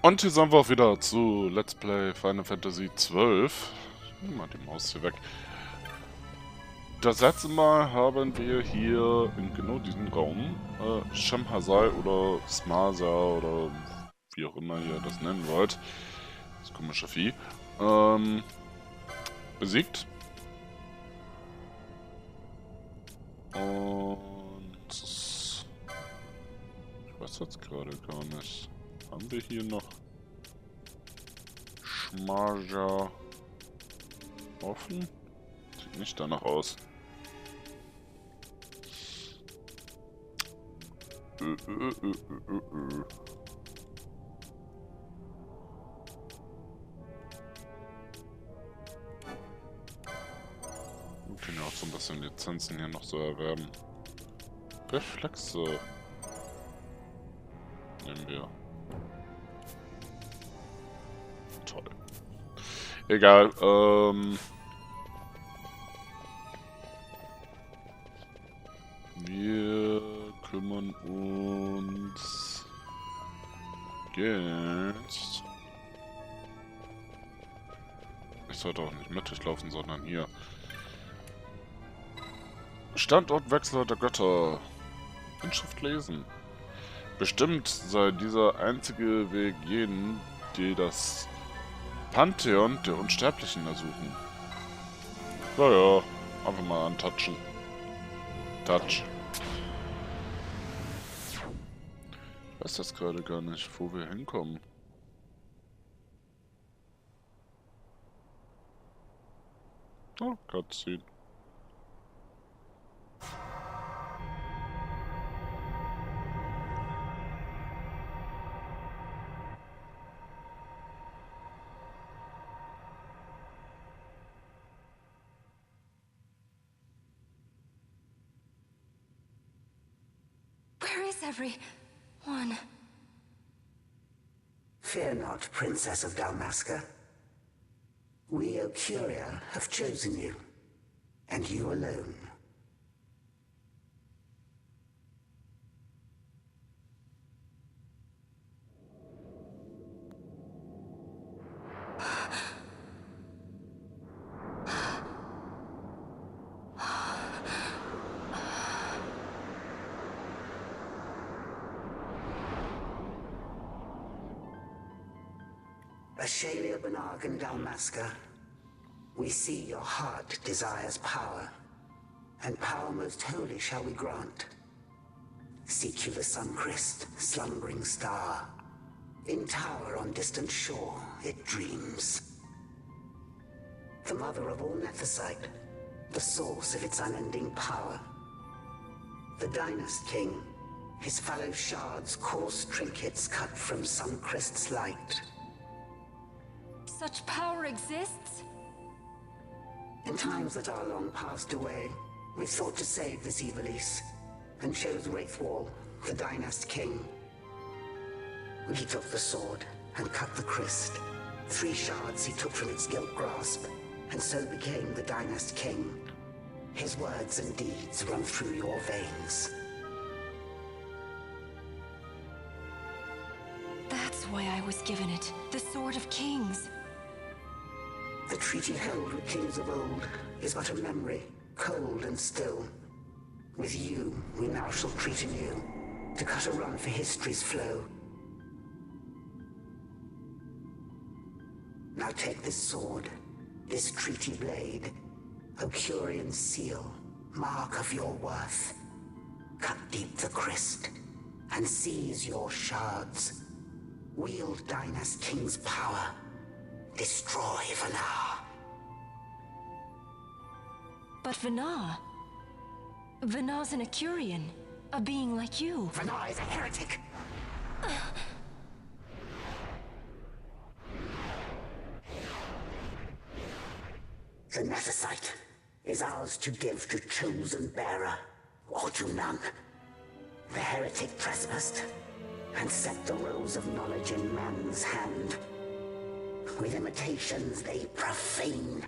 Und hier sind wir auch wieder zu Let's Play Final Fantasy XII. Nimm mal die Maus hier weg. Das letzte Mal haben wir hier in genau diesem Raum Shemhazai oder Smarza oder wie auch immer ihr das nennen wollt, das komische Vieh, besiegt. Und ich weiß jetzt gerade gar nicht. Haben wir hier noch Schmarja offen? Sieht nicht danach aus. Wir können ja auch so ein bisschen Lizenzen hier noch so erwerben. Reflexe nehmen wir. Toll. Egal, wir kümmern uns jetzt. Ich sollte auch nicht mittig laufen, sondern hier. Standortwechsel der Götter. Inschrift lesen. Bestimmt sei dieser einzige Weg jenen, die das Pantheon der Unsterblichen ersuchen. Naja, einfach mal antatschen. Touch. Ich weiß jetzt gerade gar nicht, wo wir hinkommen. Oh, Cutscene. Where is everyone? Fear not, Princess of Dalmasca. We, Occuria, have chosen you, and you alone. Ashalia Banag and Dalmasca, we see your heart desires power, and power most holy shall we grant. Seek you the sun-crest, slumbering star. In tower on distant shore, it dreams. The mother of all Nephesite, the source of its unending power. The Dynast King, his fallow shards, coarse trinkets cut from sun-crest's light. Such power exists? In times that are long passed away, we thought to save this Evilise, and chose Wraithwall, the Dynast King. He took the sword and cut the crest. 3 shards he took from its gilt grasp, and so became the Dynast King. His words and deeds run through your veins. That's why I was given it. The Sword of Kings. The treaty held with kings of old is but a memory, cold and still. With you, we now shall treat anew, to cut a run for history's flow. Now take this sword, this treaty blade, Occurian seal, mark of your worth. Cut deep the crest, and seize your shards. Wield Dynast King's power. Destroy Vanar. But Vanar? Vanar's an Occurian. A being like you. Vanar is a heretic. The Nephesite is ours to give to chosen bearer, or to none. The heretic trespassed, and set the rose of knowledge in man's hand. With imitations they profane.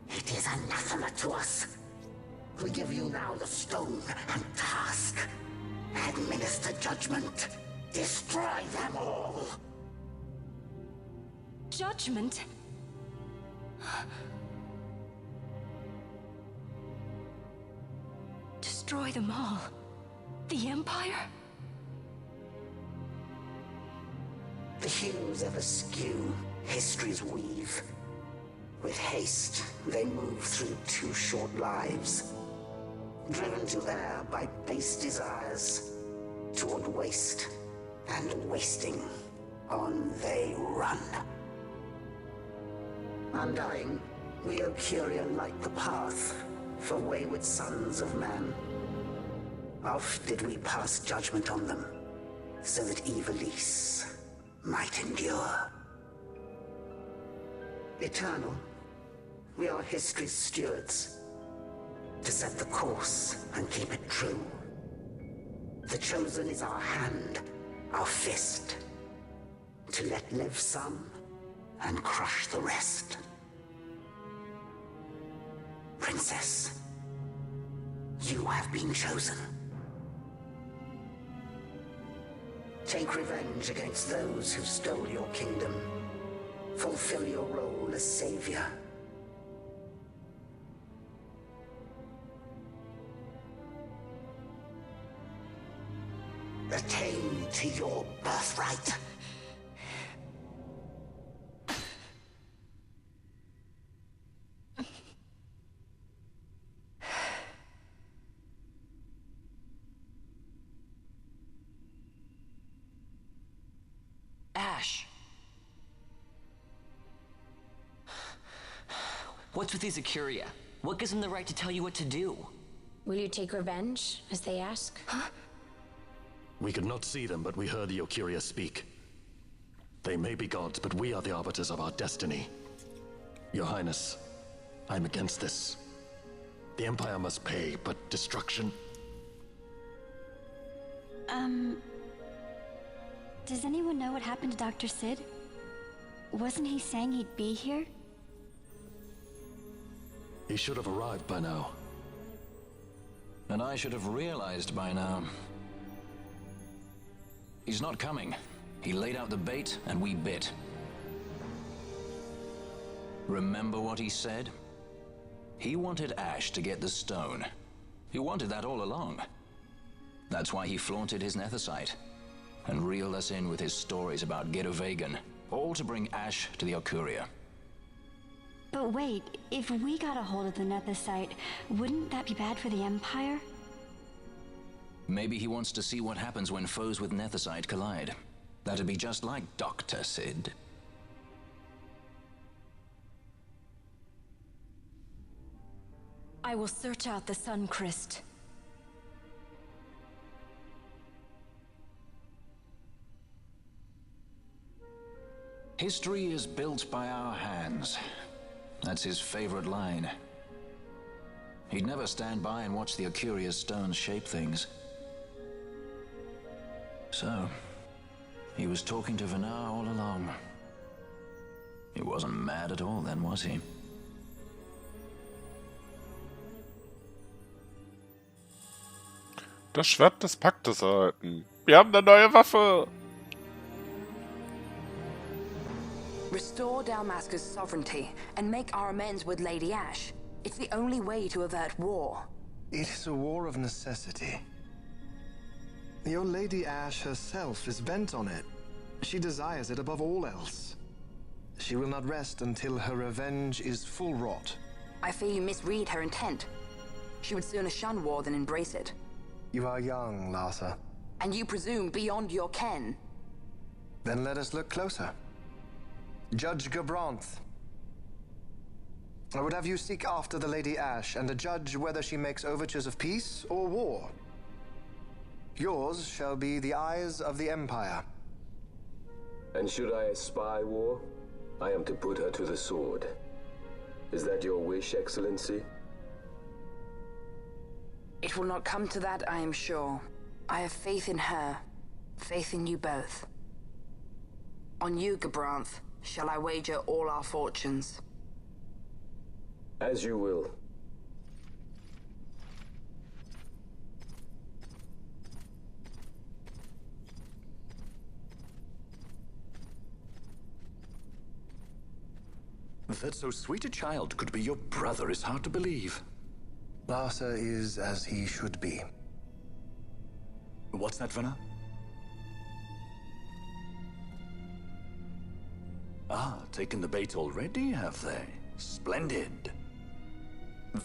It is anathema to us. We give you now the stone and task. Administer judgment. Destroy them all. judgment. Destroy them all. The Empire? The hues ever skew history's weave. With haste, they move through too short lives. Driven to err by base desires, toward waste and wasting, on they run. Undying, we Occuria light the path for wayward sons of man. Oft did we pass judgment on them, so that Ivalice might endure. Eternal, we are history's stewards, to set the course and keep it true. The chosen is our hand, our fist, to let live some and crush the rest. Princess, you have been chosen. Take revenge against those who stole your kingdom. Fulfill your role as savior. Attain to your birthright. Ash! What's with these Occuria? What gives them the right to tell you what to do? Will you take revenge, as they ask? Huh? We could not see them, but we heard the Occuria speak. They may be gods, but we are the arbiters of our destiny. Your Highness, I'm against this. The Empire must pay, but destruction... Does anyone know what happened to Dr. Sid? Wasn't he saying he'd be here? He should have arrived by now. And I should have realized by now. He's not coming. He laid out the bait, and we bit. Remember what he said? He wanted Ash to get the stone. He wanted that all along. That's why he flaunted his nethicite, and reeled us in with his stories about Gidovegan, all to bring Ash to the Occuria. But wait, if we got a hold of the nethicite, wouldn't that be bad for the Empire? Maybe he wants to see what happens when foes with nethicite collide. That'd be just like Dr. Sid. I will search out the Sun Crest. History is built by our hands. That's his favorite line. He'd never stand by and watch the Occuria's stones shape things. So, he was talking to Venar all along. He wasn't mad at all then, was he? Das Schwert des Paktes erhalten. Wir haben eine neue Waffe. Restore Dalmasca's sovereignty and make our amends with Lady Ash. It's the only way to avert war. It is a war of necessity. Your Lady Ash herself is bent on it. She desires it above all else. She will not rest until her revenge is full wrought. I fear you misread her intent. She would sooner shun war than embrace it. You are young, Larsa. And you presume beyond your ken. Then let us look closer. Judge Gabranth. I would have you seek after the Lady Ash and judge whether she makes overtures of peace or war. Yours shall be the eyes of the Empire. And should I espy war, I am to put her to the sword. Is that your wish, Excellency? It will not come to that, I am sure. I have faith in her, faith in you both. On you, Gabranth, shall I wager all our fortunes. As you will. That so sweet a child could be your brother is hard to believe. Larsa is as he should be. What's that, Vena? Ah, taken the bait already, have they? Splendid.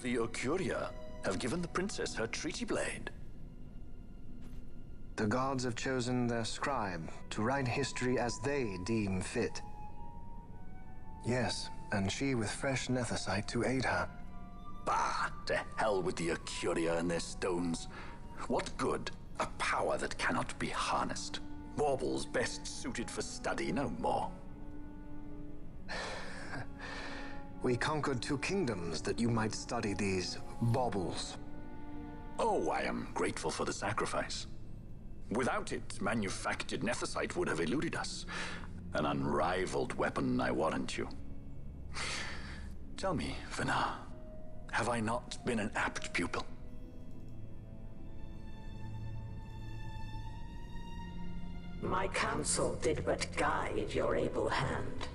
The Occuria have given the princess her treaty blade. The gods have chosen their scribe to write history as they deem fit. Yes, and she with fresh nethicite to aid her. Bah, to hell with the Occuria and their stones. What good? A power that cannot be harnessed. Baubles best suited for study, no more. We conquered 2 kingdoms that you might study these baubles. Oh, I am grateful for the sacrifice. Without it, manufactured nethicite would have eluded us. An unrivaled weapon, I warrant you. Tell me, Vena, have I not been an apt pupil? My counsel did but guide your able hand.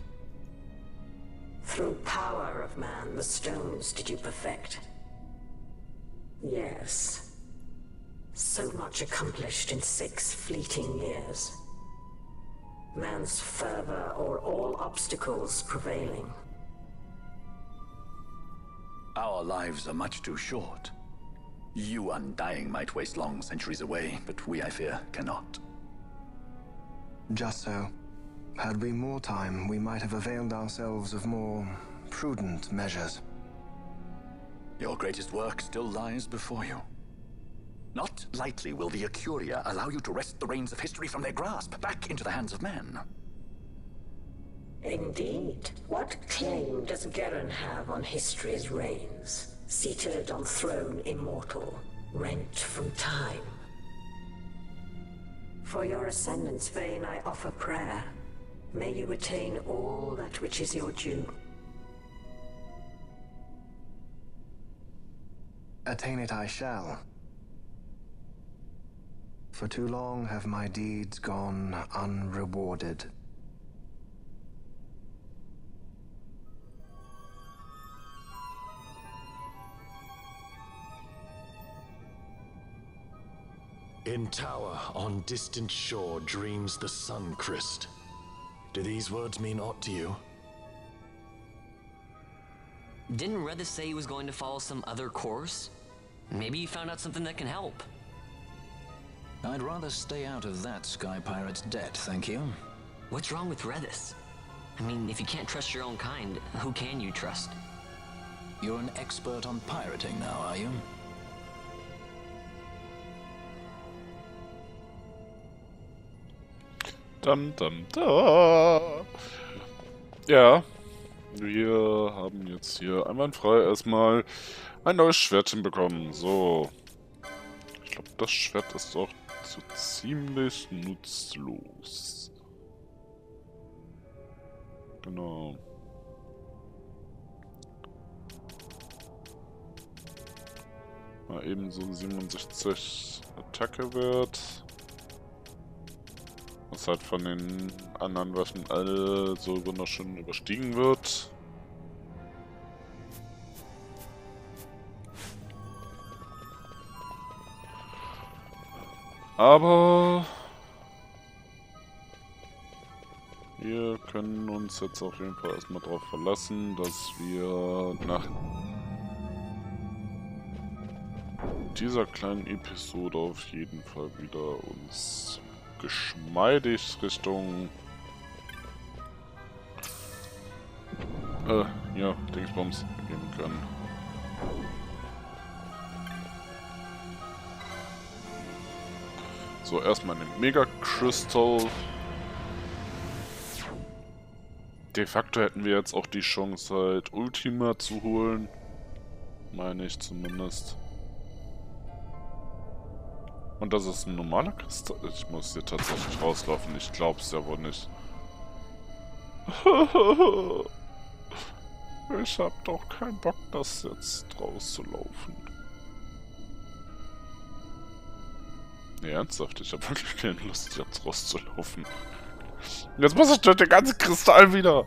Through power of man, the stones did you perfect. Yes. So much accomplished in 6 fleeting years. Man's fervor o'er all obstacles prevailing. Our lives are much too short. You undying might waste long centuries away, but we, I fear, cannot. Just so. Had we more time, we might have availed ourselves of more prudent measures. Your greatest work still lies before you. Not lightly will the Occuria allow you to wrest the reins of history from their grasp, back into the hands of men. Indeed. What claim does Geren have on history's reins? Seated on throne immortal, rent from time. For your ascendant's vein I offer prayer. May you attain all that which is your due. Attain it I shall. For too long have my deeds gone unrewarded. In tower on distant shore dreams the sun Christ. Do these words mean aught to you? Didn't Redis say he was going to follow some other course? Maybe he found out something that can help. I'd rather stay out of that Sky Pirate's debt, thank you. What's wrong with Redis? I mean, if you can't trust your own kind, who can you trust? You're an expert on pirating now, are you? Dum dum da. Ja, wir haben jetzt hier einwandfrei erstmal ein neues Schwertchen bekommen. So. Ich glaube, das Schwert ist auch so ziemlich nutzlos. Genau. Mal eben so 67 Attacke-Wert. Was halt von den anderen Waffen alle so wunderschön überstiegen wird. Aber wir können uns jetzt auf jeden Fall erstmal darauf verlassen, dass wir nach dieser kleinen Episode auf jeden Fall wieder uns geschmeidig Richtung ja, Dingsbums gehen können. So, erstmal den Mega Crystal. De facto hätten wir jetzt auch die Chance, halt Ultima zu holen. Meine ich zumindest. Und das ist ein normaler Kristall. Ich muss hier tatsächlich rauslaufen. Ich glaub's ja wohl nicht. Ich hab doch keinen Bock, das jetzt rauszulaufen. Nee, ernsthaft, ich hab wirklich keine Lust, jetzt rauszulaufen. Jetzt muss ich durch den ganzen Kristall wieder.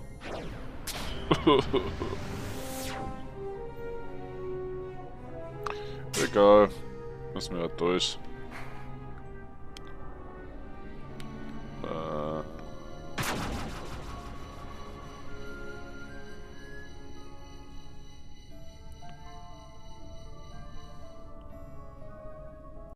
Egal. Müssen wir halt durch.